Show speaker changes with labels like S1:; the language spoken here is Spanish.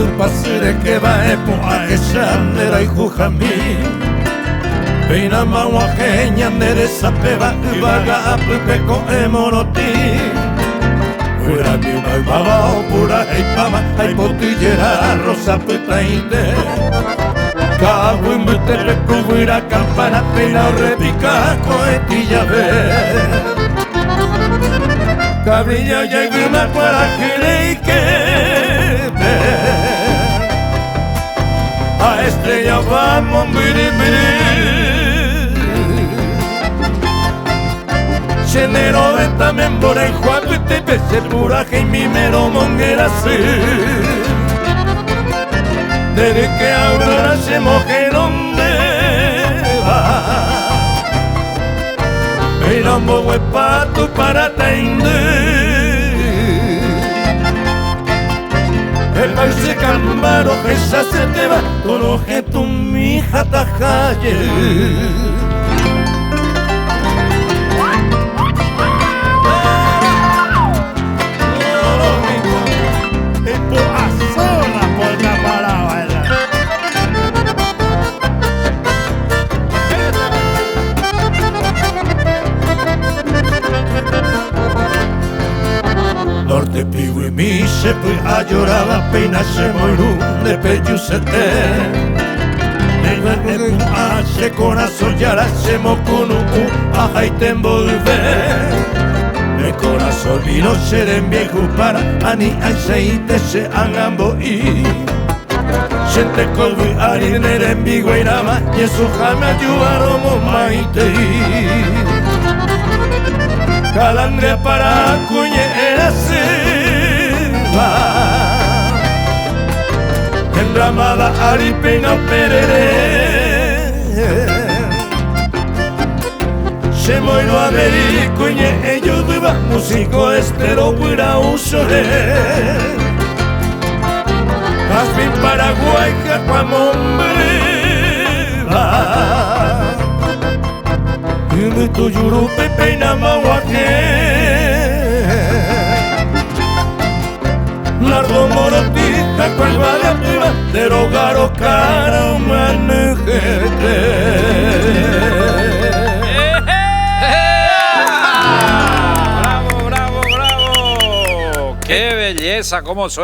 S1: tu pasire que va epoa eshandera y jujami Peina maua genia nere sapeva uvaga apupeko emoroti Ura mi baba pura heipama haipotillera rosa putaite Kawu mutele kubura campana peina repica coetilla ve Cabrilla lleguma para que ve A estrella vamos miri Chenero de también por el juato y te pese puraje y mi mero monguera sí Desde que ahora se moje donde va Pero un bobo es pato para tender El país se cambaro que se te va Todo que tu mija tajaye Norte pigu y mi se fue a llorar apenas se moirú de peyusete Nega que hace corazón ya la se mocunu a y te envolve De corazón y no serán viejo para ani aceite se hagan boi Siente colvi harinere en vigo y rama y eso jamás ayudaron maite Calandria para cuñera se va Enramada aripena perere Se moiro a ver y cuñe ellos viva Músico estero huira usore Asmin Paraguay jacuamombre va Y tu yurupe peina mahuaque Nardo morotija cual va de arriba Derogaro cara manejete
S2: ¡Bravo, bravo, bravo! ¡Qué belleza! ¿Cómo suena?